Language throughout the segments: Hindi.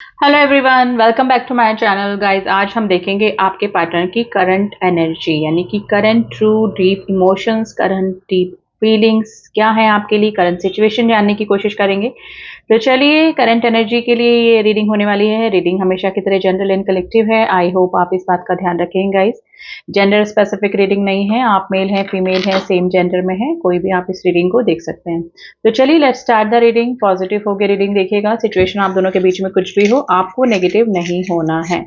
Hello everyone, welcome back to my channel guys. आज हम देखेंगे आपके पार्टनर की करंट एनर्जी, यानी कि current true deep emotions, current deep feelings क्या है आपके लिए, करंट सिचुएशन जानने की कोशिश करेंगे। तो चलिए, करंट एनर्जी के लिए ये रीडिंग होने वाली है। रीडिंग हमेशा की तरह जनरल एंड कलेक्टिव है। आई होप आप इस बात का ध्यान रखेंगे गाइस। जेंडर स्पेसिफिक रीडिंग नहीं है। आप मेल हैं, फीमेल हैं, सेम जेंडर में है, कोई भी आप इस रीडिंग को देख सकते हैं। तो चलिए, let's start the reading. Positive होकर रीडिंग देखिएगा। सिचुएशन आप दोनों के बीच में कुछ भी हो, आपको नेगेटिव नहीं होना है।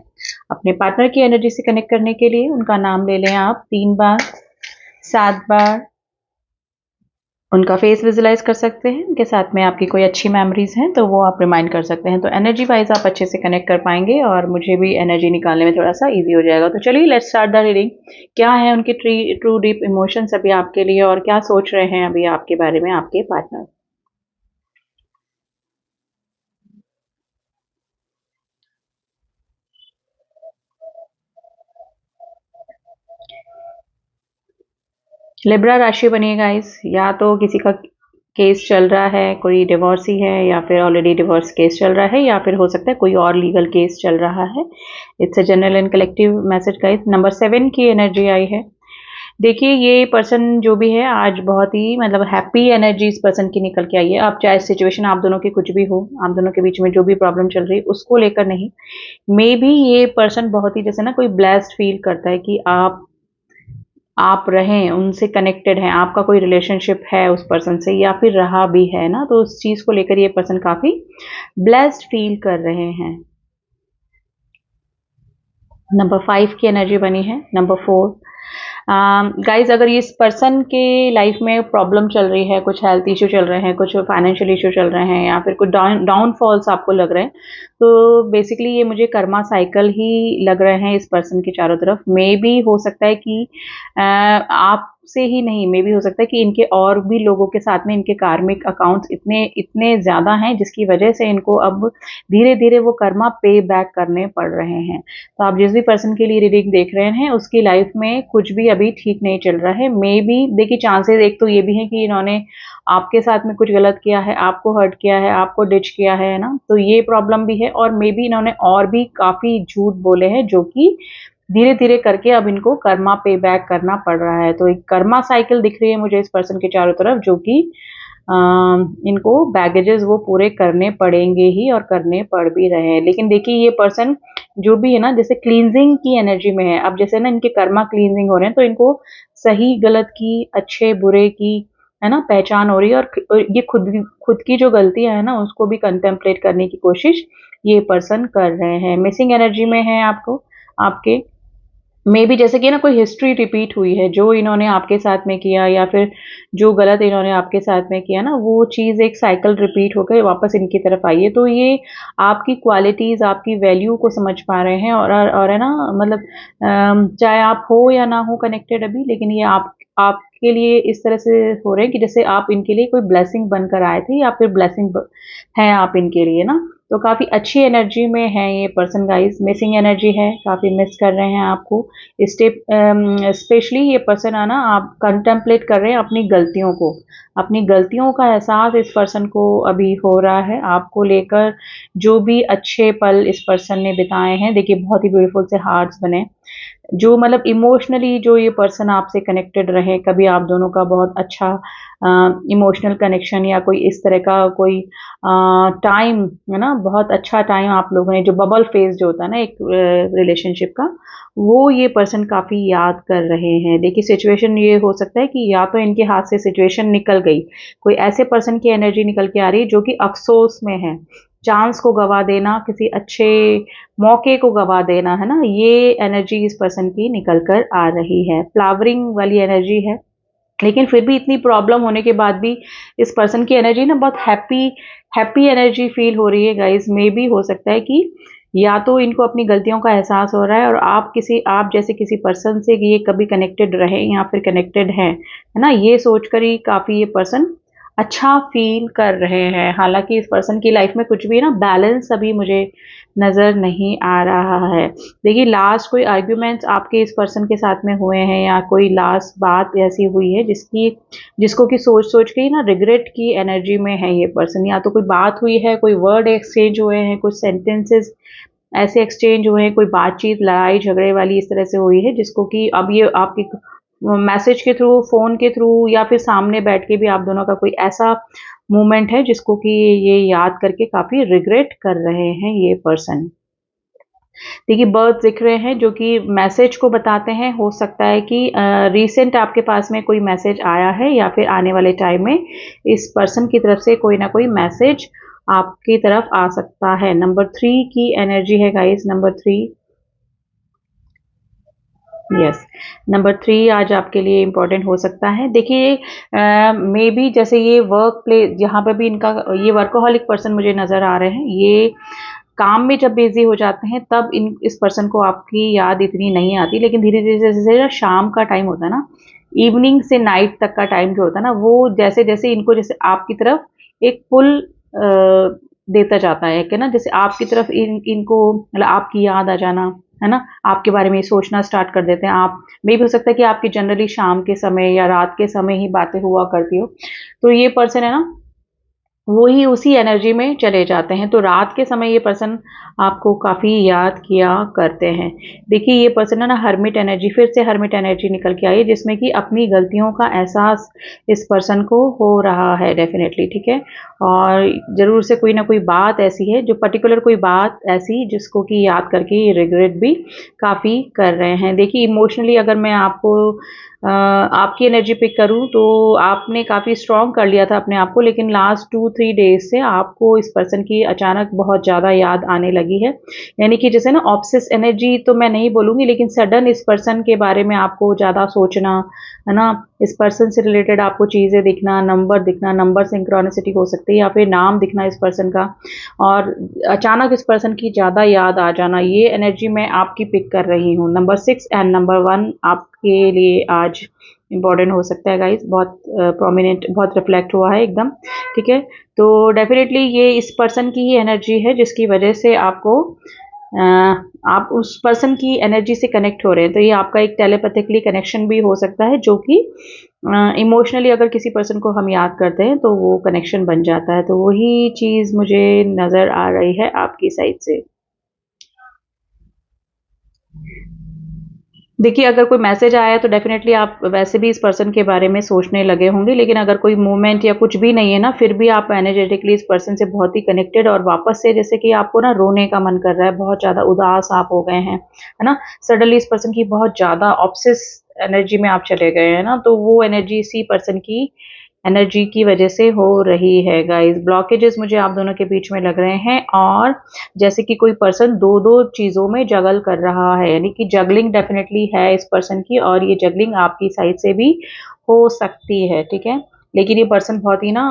अपने पार्टनर की एनर्जी से कनेक्ट करने के लिए उनका नाम ले लें आप 3 बार, 7 बार। उनका फेस विजुलाइज कर सकते हैं। उनके साथ में आपकी कोई अच्छी मेमोरीज हैं तो वो आप रिमाइंड कर सकते हैं। तो एनर्जी वाइज आप अच्छे से कनेक्ट कर पाएंगे और मुझे भी एनर्जी निकालने में थोड़ा सा इजी हो जाएगा। तो चलिए, लेट्स स्टार्ट द रीडिंग। क्या है उनकी ट्रू डीप इमोशंस अभी आपके लिए, और क्या सोच रहे हैं अभी आपके बारे में आपके पार्टनर। लिब्रा राशि बनी गाइस। या तो किसी का केस चल रहा है, कोई डिवोर्सी है, या फिर ऑलरेडी डिवोर्स केस चल रहा है, या फिर हो सकता है कोई और लीगल केस चल रहा है। It's a general and collective message guys. Number 7 की एनर्जी आई है। देखिए, ये पर्सन जो भी है आज बहुत ही मतलब हैप्पी एनर्जी इस पर्सन की निकल के आई है। आप चाहे सिचुएशन आप दोनों की कुछ भी हो, आप दोनों के बीच में जो भी प्रॉब्लम चल रही है उसको लेकर नहीं, मे बी ये पर्सन बहुत ही जैसे ना कोई ब्लेस्ड फील करता है कि आप रहें, उनसे कनेक्टेड हैं, आपका कोई रिलेशनशिप है उस पर्सन से या फिर रहा भी है ना, तो उस चीज को लेकर ये पर्सन काफी ब्लेस्ड फील कर रहे हैं। नंबर 5 की एनर्जी बनी है। नंबर 4। गाइज, अगर इस पर्सन के लाइफ में प्रॉब्लम चल रही है, कुछ हेल्थ इशू चल रहे हैं, कुछ फाइनेंशियल इशू चल रहे हैं, या फिर कुछ डाउनफॉल्स आपको लग रहे हैं, तो बेसिकली ये मुझे कर्मा साइकिल ही लग रहे हैं इस पर्सन के चारों तरफ। मे बी हो सकता है कि आपसे ही नहीं, मे बी हो सकता है कि इनके और भी लोगों के साथ में इनके कार्मिक अकाउंट्स इतने इतने ज्यादा हैं जिसकी वजह से इनको अब धीरे धीरे वो कर्मा पे बैक करने पड़ रहे हैं। तो आप जिस भी पर्सन के लिए रीडिंग देख रहे हैं उसकी लाइफ में कुछ भी अभी ठीक नहीं चल रहा है। मे बी देखिए, चांसेस एक तो ये भी है कि इन्होंने आपके साथ में कुछ गलत किया है, आपको हर्ट किया है, आपको डिच किया है ना, तो ये प्रॉब्लम भी है। और मे बी इन्होंने और भी काफी झूठ बोले हैं जो कि धीरे धीरे करके अब इनको कर्मा पे बैक करना पड़ रहा है। तो एक कर्मा साइकिल दिख रही है मुझे इस पर्सन के चारों तरफ, जो कि इनको बैगेजेस वो पूरे करने पड़ेंगे ही और करने पड़ भी रहे हैं। लेकिन देखिए, ये पर्सन जो भी है ना, जैसे क्लींजिंग की एनर्जी में है। अब जैसे ना इनके कर्मा क्लींजिंग हो रहे हैं, तो इनको सही गलत की, अच्छे बुरे की, है ना, पहचान हो रही है। और ये खुद की जो गलतियां है ना उसको भी कंटेम्पलेट करने की कोशिश ये पर्सन कर रहे हैं। मिसिंग एनर्जी में है आपको, आपके मे बी जैसे कि ना कोई हिस्ट्री रिपीट हुई है, जो इन्होंने आपके साथ में किया या फिर जो गलत इन्होंने आपके साथ में किया ना, वो चीज़ एक साइकिल रिपीट होकर वापस इनकी तरफ आई है। तो ये आपकी क्वालिटीज़, आपकी वैल्यू को समझ पा रहे हैं। और है ना, मतलब चाहे आप हो या ना हो कनेक्टेड अभी, लेकिन ये आपके लिए इस तरह से हो रहे हैं कि जैसे आप इनके लिए कोई ब्लेसिंग बनकर आए थे, या फिर ब्लेसिंग हैं आप इनके लिए ना। तो काफ़ी अच्छी एनर्जी में है ये पर्सन गाइस। मिसिंग एनर्जी है, काफ़ी मिस कर रहे हैं आपको। स्टेप स्पेशली ये पर्सन है ना, आप कंटेम्पलेट कर रहे हैं अपनी गलतियों को। अपनी गलतियों का एहसास इस पर्सन को अभी हो रहा है आपको लेकर। जो भी अच्छे पल इस पर्सन ने बिताए हैं, देखिए बहुत ही ब्यूटीफुल से हार्ट्स बने, जो मतलब इमोशनली जो ये पर्सन आपसे कनेक्टेड रहे, कभी आप दोनों का बहुत अच्छा इमोशनल कनेक्शन या कोई इस तरह का कोई टाइम है ना, बहुत अच्छा टाइम आप लोगों ने, जो बबल फेज जो होता है ना एक रिलेशनशिप का, वो ये पर्सन काफी याद कर रहे हैं। देखिए, सिचुएशन ये हो सकता है कि या तो इनके हाथ से सिचुएशन निकल गई, कोई ऐसे पर्सन की एनर्जी निकल के आ रही है जो कि अफसोस में है, चांस को गवा देना, किसी अच्छे मौके को गवा देना, है ना, ये एनर्जी इस पर्सन की निकल कर आ रही है। फ्लावरिंग वाली एनर्जी है, लेकिन फिर भी इतनी प्रॉब्लम होने के बाद भी इस पर्सन की एनर्जी ना बहुत हैप्पी हैप्पी एनर्जी फील हो रही है गाइस। मे भी हो सकता है कि या तो इनको अपनी गलतियों का एहसास हो रहा है, और आप जैसे किसी पर्सन से ये कभी कनेक्टेड रहे या फिर कनेक्टेड है ना, ये सोचकर ही काफी ये पर्सन अच्छा फील कर रहे हैं। हालाँकि इस पर्सन की लाइफ में कुछ भी ना बैलेंस अभी मुझे नज़र नहीं आ रहा है। देखिए लास्ट कोई आर्ग्यूमेंट्स आपके इस पर्सन के साथ में हुए हैं या कोई लास्ट बात ऐसी हुई है जिसको कि सोच-सोच के ही ना रिग्रेट की एनर्जी में है ये पर्सन। या तो कोई बात हुई है, कोई वर्ड एक्सचेंज हुए हैं, कुछ सेंटेंसेस ऐसे एक्सचेंज हुए हैं, कोई बातचीत, लड़ाई-झगड़े वाली इस तरह से हुई है जिसको कि अब ये आपकी मैसेज के थ्रू, फ़ोन के थ्रू या फिर सामने बैठ के भी आप दोनों का कोई ऐसा मोमेंट है जिसको कि ये याद करके काफ़ी रिग्रेट कर रहे हैं ये पर्सन। देखिए बर्ड्स दिख रहे हैं जो कि मैसेज को बताते हैं। हो सकता है कि रीसेंट आपके पास में कोई मैसेज आया है या फिर आने वाले टाइम में इस पर्सन की तरफ से कोई ना कोई मैसेज आपकी तरफ आ सकता है। नंबर 3 की एनर्जी है गाइस, नंबर 3। यस, नंबर 3 आज आपके लिए इम्पोर्टेंट हो सकता है। देखिए मे बी जैसे ये वर्क प्लेस जहाँ पे भी इनका ये वर्कोहॉलिक पर्सन मुझे नज़र आ रहे हैं, ये काम में जब बिज़ी हो जाते हैं तब इस पर्सन को आपकी याद इतनी नहीं आती, लेकिन धीरे-धीरे जैसे-जैसे ना शाम का टाइम होता है ना, इवनिंग से नाइट तक का टाइम जो होता है ना, वो जैसे-जैसे इनको जैसे आपकी तरफ एक पुल देता जाता है कि ना जैसे आपकी तरफ इनको मतलब आपकी याद आ जाना, है ना? आपके बारे में सोचना स्टार्ट कर देते हैं। आप मे भी हो सकता है कि आपकी जनरली शाम के समय या रात के समय ही बातें हुआ करती हो। तो ये पर्सन है ना वो ही उसी एनर्जी में चले जाते हैं। तो रात के समय ये पर्सन आपको काफ़ी याद किया करते हैं। देखिए ये पर्सन है ना हर्मिट एनर्जी, फिर से हर्मिट एनर्जी निकल के आई है जिसमें कि अपनी गलतियों का एहसास इस पर्सन को हो रहा है डेफ़िनेटली, ठीक है? और ज़रूर से कोई ना कोई बात ऐसी है जो पर्टिकुलर कोई बात ऐसी जिसको कि याद करके ये रिग्रेट भी काफ़ी कर रहे हैं। देखिए इमोशनली अगर मैं आपको आपकी एनर्जी पिक करूँ तो आपने काफ़ी स्ट्रॉन्ग कर लिया था अपने आप को, लेकिन लास्ट 2-3 डेज़ से आपको इस पर्सन की अचानक बहुत ज़्यादा याद आने लगी है। यानी कि जैसे ना ऑब्सेस एनर्जी तो मैं नहीं बोलूँगी, लेकिन सडन इस पर्सन के बारे में आपको ज़्यादा सोचना, है ना? इस पर्सन से रिलेटेड आपको चीज़ें दिखना, नंबर सिंक्रोनिसिटी हो सकती है या फिर नाम दिखना इस पर्सन का और अचानक इस पर्सन की ज़्यादा याद आ जाना, ये एनर्जी मैं आपकी पिक कर रही हूँ। नंबर 6 एंड नंबर 1 आपके लिए आज इम्पोर्टेंट हो सकता है गाइस, बहुत प्रोमिनेंट, बहुत रिफ्लेक्ट हुआ है एकदम, ठीक है? तो डेफिनेटली ये इस पर्सन की ही एनर्जी है जिसकी वजह से आपको अ, आप उस पर्सन की एनर्जी से कनेक्ट हो रहे हैं। तो ये आपका एक टेलीपैथिकली कनेक्शन भी हो सकता है जो कि इमोशनली अगर किसी पर्सन को हम याद करते हैं तो वो कनेक्शन बन जाता है। तो वही चीज़ मुझे नज़र आ रही है आपकी साइड से। देखिए, अगर कोई मैसेज आया है तो डेफ़िनेटली आप वैसे भी इस पर्सन के बारे में सोचने लगे होंगे, लेकिन अगर कोई मूवमेंट या कुछ भी नहीं है ना, फिर भी आप एनर्जेटिकली इस पर्सन से बहुत ही कनेक्टेड और वापस से जैसे कि आपको ना रोने का मन कर रहा है, बहुत ज़्यादा उदास आप हो गए हैं, है ना? सडनली इस पर्सन की बहुत ज़्यादा ऑब्सेस एनर्जी में आप चले गए हैं ना, तो वो एनर्जी इसी पर्सन की एनर्जी की वजह से हो रही है गाइस। ब्लॉकेजेस मुझे आप दोनों के बीच में लग रहे हैं और जैसे कि कोई पर्सन दो दो चीज़ों में जगल कर रहा है, यानी कि जगलिंग डेफिनेटली है इस पर्सन की और ये जगलिंग आपकी साइड से भी हो सकती है, ठीक है? लेकिन ये पर्सन बहुत ही ना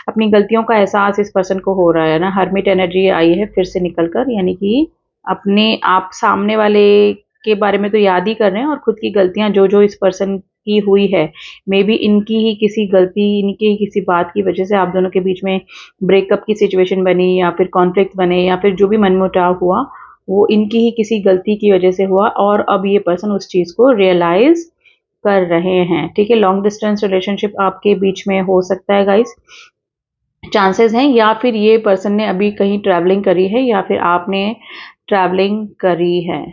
अपनी गलतियों का एहसास इस पर्सन को हो रहा है ना, हर्मिट एनर्जी आई है फिर से निकल कर, यानी कि अपने आप सामने वाले के बारे में तो याद ही कर रहे हैं और खुद की गलतियां जो जो इस पर्सन की हुई है, मे बी इनकी ही किसी गलती, इनकी ही किसी बात की वजह से आप दोनों के बीच में ब्रेकअप की सिचुएशन बनी या फिर कॉन्फ्लिक्ट बने या फिर जो भी मनमुटाव हुआ, वो इनकी ही किसी गलती की वजह से हुआ और अब ये पर्सन उस चीज़ को रियलाइज़ कर रहे हैं, ठीक है? लॉन्ग डिस्टेंस रिलेशनशिप आपके बीच में हो सकता है गाइस, चांसेस हैं या फिर ये पर्सन ने अभी कहीं ट्रैवलिंग करी है या फिर आपने ट्रैवलिंग करी है।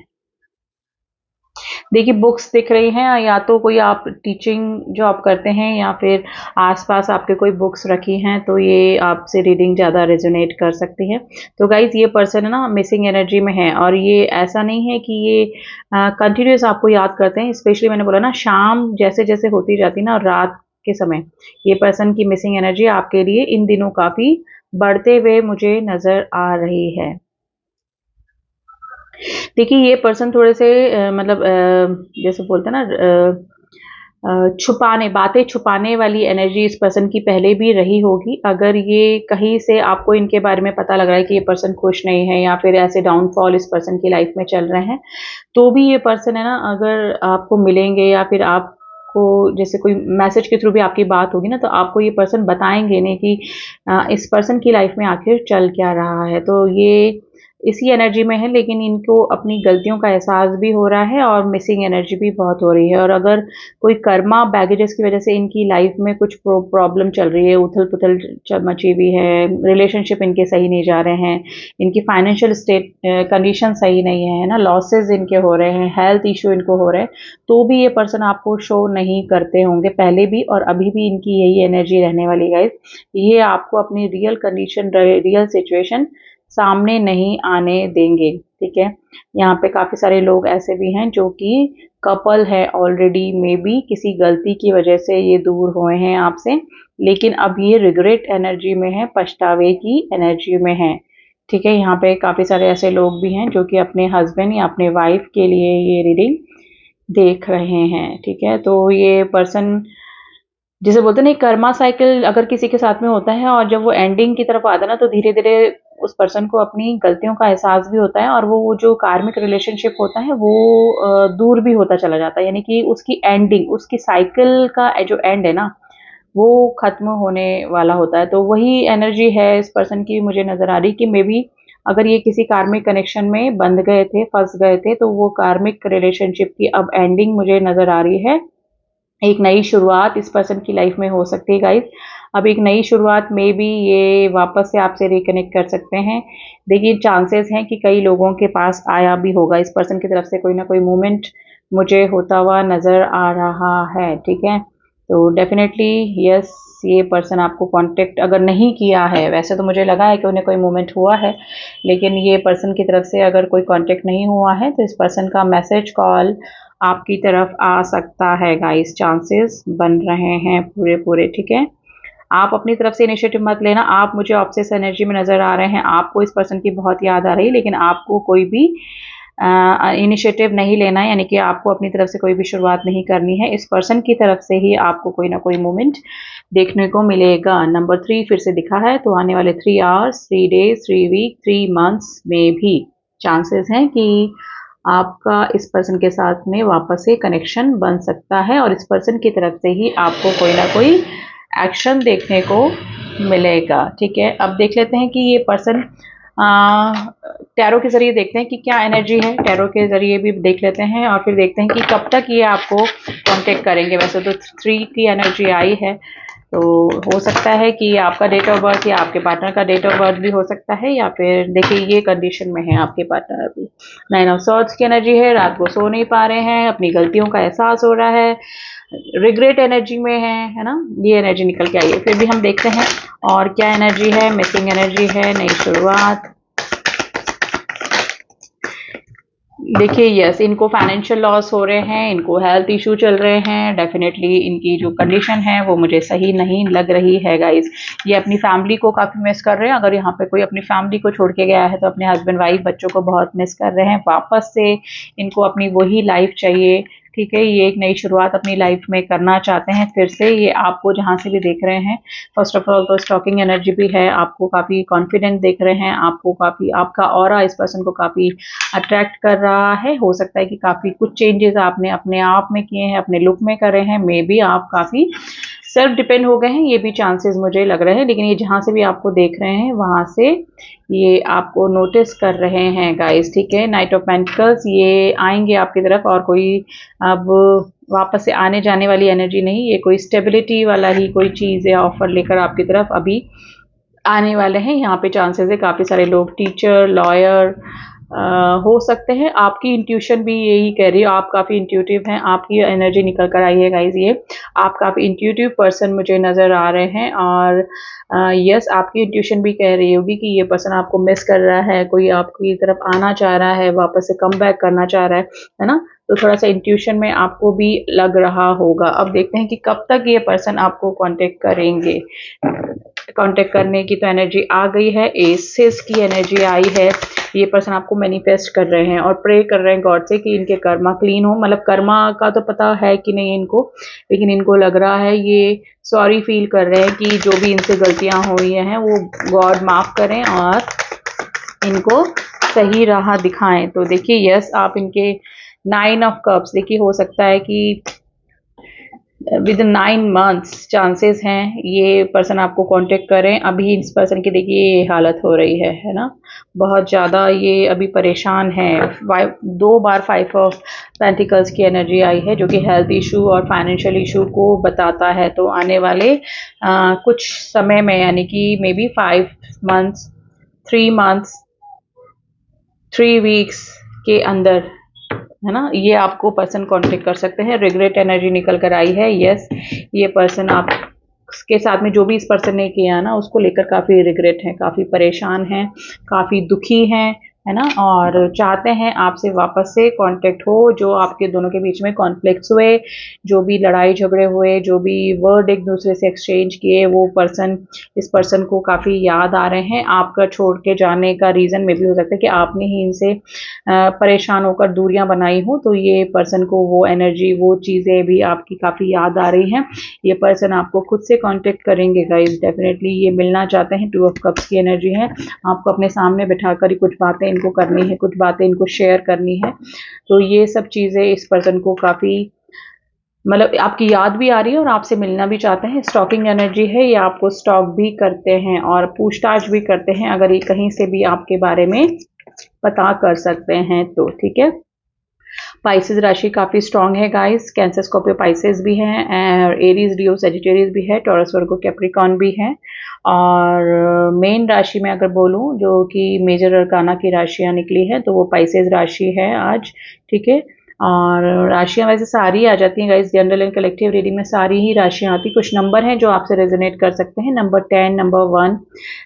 देखिए बुक्स दिख रही हैं या तो कोई आप टीचिंग जॉब करते हैं या फिर आसपास आपके कोई बुक्स रखी हैं तो ये आपसे रीडिंग ज़्यादा रेजोनेट कर सकती है। तो गाइज़ ये पर्सन है ना मिसिंग एनर्जी में है और ये ऐसा नहीं है कि ये कंटिन्यूस आपको याद करते हैं, स्पेशली मैंने बोला ना शाम जैसे जैसे होती जाती ना और रात के समय ये पर्सन की मिसिंग एनर्जी आपके लिए इन दिनों काफ़ी बढ़ते हुए मुझे नज़र आ रही है। देखिए ये पर्सन थोड़े से मतलब जैसे बोलते हैं ना छुपाने बातें छुपाने वाली एनर्जी इस पर्सन की पहले भी रही होगी। अगर ये कहीं से आपको इनके बारे में पता लग रहा है कि ये पर्सन खुश नहीं है या फिर ऐसे डाउनफॉल इस पर्सन की लाइफ में चल रहे हैं, तो भी ये पर्सन है ना अगर आपको मिलेंगे या फिर आपको आपको जैसे कोई मैसेज के थ्रू भी आपकी बात होगी ना, तो आपको ये पर्सन बताएंगे नहीं कि इस पर्सन की लाइफ में आखिर चल क्या रहा है। तो ये इसी एनर्जी में है, लेकिन इनको अपनी गलतियों का एहसास भी हो रहा है और मिसिंग एनर्जी भी बहुत हो रही है। और अगर कोई कर्मा बैगेजेस की वजह से इनकी लाइफ में कुछ प्रॉब्लम चल रही है, उथल पुथल मची हुई है, रिलेशनशिप इनके सही नहीं जा रहे हैं, इनकी फाइनेंशियल स्टेट कंडीशन सही नहीं है ना, लॉसेज इनके हो रहे हैं, हेल्थ इशू इनको हो रहे हैं, तो भी ये पर्सन आपको शो नहीं करते होंगे, पहले भी और अभी भी इनकी यही एनर्जी रहने वाली गाइस। ये आपको अपनी रियल कंडीशन, रियल सिचुएशन सामने नहीं आने देंगे, ठीक है। यहाँ पे काफी सारे लोग ऐसे भी हैं जो कि कपल है ऑलरेडी, मे बी किसी गलती की वजह से ये दूर हुए हैं आपसे, लेकिन अब ये रिग्रेट एनर्जी में है, पछतावे की एनर्जी में है, ठीक है। यहाँ पे काफी सारे ऐसे लोग भी हैं जो कि अपने हस्बैंड या अपने वाइफ के लिए ये रीडिंग देख रहे हैं, ठीक है। तो ये पर्सन जिसे बोलते हैं ना, कर्मा साइकिल अगर किसी के साथ में होता है और जब वो एंडिंग की तरफ आता है ना, तो धीरे धीरे उस पर्सन को अपनी गलतियों का एहसास भी होता है और वो जो कार्मिक रिलेशनशिप होता है वो दूर भी होता चला जाता है, यानी कि उसकी एंडिंग, उसकी साइकिल का जो एंड है ना, वो खत्म होने वाला होता है। तो वही एनर्जी है इस पर्सन की, मुझे नजर आ रही कि मे बी अगर ये किसी कार्मिक कनेक्शन में बंध गए थे, फंस गए थे, तो वो कार्मिक रिलेशनशिप की अब एंडिंग मुझे नजर आ रही है। एक नई शुरुआत इस पर्सन की लाइफ में हो सकती है गाइस। अब एक नई शुरुआत में भी ये वापस से आपसे रिकनेक्ट कर सकते हैं। देखिए, चांसेस हैं कि कई लोगों के पास आया भी होगा, इस पर्सन की तरफ से कोई ना कोई मूवमेंट मुझे होता हुआ नजर आ रहा है, ठीक है। तो डेफिनेटली यस, ये पर्सन आपको कांटेक्ट अगर नहीं किया है, वैसे तो मुझे लगा है कि उन्हें कोई मूवमेंट हुआ है, लेकिन ये पर्सन की तरफ से अगर कोई कांटेक्ट नहीं हुआ है, तो इस पर्सन का मैसेज, कॉल आपकी तरफ आ सकता है गाइस। चांसेस बन रहे हैं पूरे पूरे, ठीक है। आप अपनी तरफ से इनिशिएटिव मत लेना, आप मुझे ऑब्सेस एनर्जी में नजर आ रहे हैं, आपको इस पर्सन की बहुत याद आ रही है, लेकिन आपको कोई भी इनिशिएटिव नहीं लेना है, यानी कि आपको अपनी तरफ से कोई भी शुरुआत नहीं करनी है। इस पर्सन की तरफ से ही आपको कोई ना कोई मूवमेंट देखने को मिलेगा। नंबर 3 फिर से दिखा है, तो आने वाले 3 आवर्स, 3 डेज, 3 वीक, 3 मंथ्स में भी चांसेस हैं कि आपका इस पर्सन के साथ में वापस से कनेक्शन बन सकता है और इस पर्सन की तरफ से ही आपको कोई ना कोई एक्शन देखने को मिलेगा, ठीक है। अब देख लेते हैं कि ये पर्सन टैरो के जरिए देखते हैं कि क्या एनर्जी है, टैरो के जरिए भी देख लेते हैं और फिर देखते हैं कि कब तक ये आपको कांटेक्ट करेंगे। वैसे तो 3 की एनर्जी आई है, तो हो सकता है कि आपका डेट ऑफ बर्थ या आपके पार्टनर का डेट ऑफ बर्थ भी हो सकता है, या फिर देखिए ये कंडीशन में है आपके पार्टनर अभी। 9 ऑफ सॉर्ड्स की एनर्जी है, रात को सो नहीं पा रहे हैं, अपनी गलतियों का एहसास हो रहा है, रिग्रेट एनर्जी में है ना, ये एनर्जी निकल के आई है। फिर भी हम देखते हैं और क्या एनर्जी है। मिसिंग एनर्जी है, नई शुरुआत। देखिए यस, इनको फाइनेंशियल लॉस हो रहे हैं, इनको हेल्थ इशू चल रहे हैं, डेफिनेटली इनकी जो कंडीशन है वो मुझे सही नहीं लग रही है गाइस। ये अपनी फैमिली को काफ़ी मिस कर रहे हैं, अगर यहाँ पे कोई अपनी फैमिली को छोड़ के गया है तो अपने हस्बैंड वाइफ बच्चों को बहुत मिस कर रहे हैं। वापस से इनको अपनी वही लाइफ चाहिए, ठीक है। ये एक नई शुरुआत अपनी लाइफ में करना चाहते हैं फिर से। ये आपको जहाँ से भी देख रहे हैं, फर्स्ट ऑफ ऑल तो स्टॉकिंग एनर्जी भी है, आपको काफ़ी कॉन्फिडेंट देख रहे हैं, आपको काफ़ी, आपका ऑरा इस पर्सन को काफ़ी अट्रैक्ट कर रहा है। हो सकता है कि काफ़ी कुछ चेंजेस आपने अपने आप में किए हैं, अपने लुक में करे हैं, मे बी आप काफ़ी सेल्फ डिपेंड हो गए हैं, ये भी चांसेस मुझे लग रहे हैं। लेकिन ये जहाँ से भी आपको देख रहे हैं वहाँ से ये आपको नोटिस कर रहे हैं गाइस, ठीक है। नाइट ऑफ पेंटिकल्स, ये आएंगे आपकी तरफ और कोई अब वापस से आने जाने वाली एनर्जी नहीं, ये कोई स्टेबिलिटी वाला ही कोई चीज़ या ऑफर लेकर आपकी तरफ अभी आने वाले हैं। यहाँ पे चांसेस है काफ़ी सारे लोग टीचर, लॉयर हो सकते हैं। आपकी इंट्यूशन भी यही कह रही है, आप काफ़ी इंट्यूटिव हैं, आपकी एनर्जी निकल कर आई है गाइज। ये आप काफ़ी इंट्यूटिव पर्सन मुझे नज़र आ रहे हैं और यस, आपकी इंट्यूशन भी कह रही होगी कि ये पर्सन आपको मिस कर रहा है, कोई आपकी तरफ आना चाह रहा है, वापस से कम बैक करना चाह रहा है ना। तो थोड़ा सा इंट्यूशन में आपको भी लग रहा होगा। अब देखते हैं कि कब तक ये पर्सन आपको कांटेक्ट करेंगे। कांटेक्ट करने की तो एनर्जी आ गई है, एसेस की एनर्जी आई है। ये पर्सन आपको मैनिफेस्ट कर रहे हैं और प्रे कर रहे हैं गॉड से कि इनके कर्मा क्लीन हो। मतलब कर्मा का तो पता है कि नहीं इनको, लेकिन इनको लग रहा है, ये सॉरी फील कर रहे हैं कि जो भी इनसे गलतियां हुई हैं वो गॉड माफ करें और इनको सही राह दिखाएं। तो देखिए यस, आप इनके 9 ऑफ कप्स, देखिए हो सकता है कि विद 9 मंथ्स चांसेस हैं ये पर्सन आपको कांटेक्ट करें। अभी इस पर्सन की देखिए ये हालत हो रही है ना, बहुत ज़्यादा ये अभी परेशान है। 2 बार 5 ऑफ पेंटिकल्स की एनर्जी आई है जो कि हेल्थ इशू और फाइनेंशियल इशू को बताता है। तो आने वाले कुछ समय में यानी कि may be 5 months, 3 months, 3 weeks के अंदर है ना, ये आपको पर्सन कांटेक्ट कर सकते हैं। रिग्रेट एनर्जी निकल कर आई है। यस, ये पर्सन आप के साथ में जो भी इस पर्सन ने किया ना उसको लेकर काफ़ी रिग्रेट है, काफ़ी परेशान हैं, काफ़ी दुखी हैं, है ना, और चाहते हैं आपसे वापस से कांटेक्ट हो। जो आपके दोनों के बीच में कॉन्फ्लिक्ट्स हुए, जो भी लड़ाई झगड़े हुए, जो भी वर्ड एक दूसरे से एक्सचेंज किए, वो पर्सन इस पर्सन को काफ़ी याद आ रहे हैं। आपका छोड़ के जाने का रीज़न में भी हो सकता है कि आपने ही इनसे परेशान होकर दूरियां बनाई हो, तो ये पर्सन को वो एनर्जी, वो चीज़ें भी आपकी काफ़ी याद आ रही हैं। ये पर्सन आपको खुद से कांटेक्ट करेंगे गाइस, डेफिनेटली ये मिलना चाहते हैं। 2 ऑफ कप्स की एनर्जी है। आपको अपने सामने बिठाकर ही कुछ बातें इनको करनी है, कुछ बातें इनको शेयर करनी है। तो ये सब चीज़ें इस पर्सन को काफ़ी मतलब आपकी याद भी आ रही है और आपसे मिलना भी चाहते हैं। स्टॉकिंग एनर्जी है, ये आपको स्टॉक भी करते हैं और पूछताछ भी करते हैं अगर ये कहीं से भी आपके बारे में पता कर सकते हैं तो, ठीक है। पाइसेस राशि काफ़ी स्ट्रांग है गाइस। कैंसर, स्कॉर्पियो, पाइसेस भी हैं, एरीज, लियो, सेजिटेरियस भी है, टॉरस, वर्गो, कैप्रिकॉर्न भी है। और मेन राशि में अगर बोलूँ जो कि मेजर अरकाना की राशियाँ निकली हैं तो वो पाइसेस राशि है आज, ठीक है। और राशियाँ वैसे सारी आ जाती हैं guys, general and collective reading में सारी ही राशियाँ आती। कुछ नंबर हैं जो आपसे रेजोनेट कर सकते हैं। Number 10, number 1,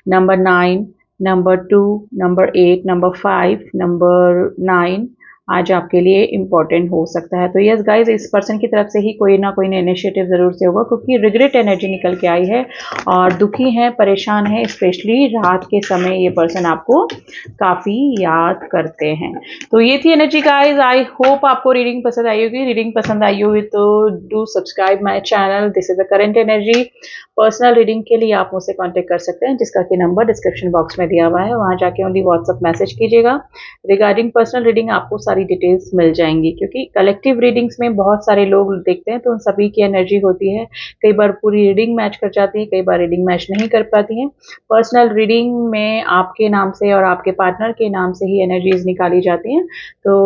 number 9, number 2, number 8, number 5, number 9 आज आपके लिए इम्पोर्टेंट हो सकता है। तो यस गाइज, इस पर्सन की तरफ से ही कोई ना कोई इनिशिएटिव ज़रूर से होगा क्योंकि रिग्रेट एनर्जी निकल के आई है और दुखी हैं, परेशान हैं, स्पेशली रात के समय ये पर्सन आपको काफ़ी याद करते हैं। तो ये थी एनर्जी गाइज। आई होप आपको रीडिंग पसंद आई होगी। रीडिंग पसंद आई होगी तो do subscribe my channel. This is the current energy. Personal reading के लिए आप मुझसे कॉन्टेक्ट कर सकते हैं जिसका कि नंबर डिस्क्रिप्शन बॉक्स में दिया हुआ है, वहाँ जाके ओनली व्हाट्सअप मैसेज कीजिएगा। रिगार्डिंग पर्सनल रीडिंग आपको सारी डिटेल्स मिल जाएंगी क्योंकि कलेक्टिव रीडिंग्स में बहुत सारे लोग देखते हैं तो उन सभी की एनर्जी होती है। कई बार पूरी रीडिंग मैच कर जाती है, कई बार रीडिंग मैच नहीं कर पाती है। पर्सनल रीडिंग में आपके नाम से और आपके पार्टनर के नाम से ही एनर्जीज निकाली जाती हैं, तो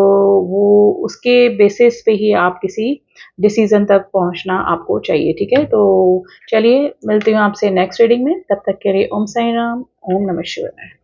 वो उसके बेसिस पे ही आप किसी डिसीजन तक पहुंचना आपको चाहिए, ठीक है। तो चलिए मिलती हूँ आपसे नेक्स्ट रीडिंग में, तब तक के लिए ओम साई राम, ओम नमः शिवाय।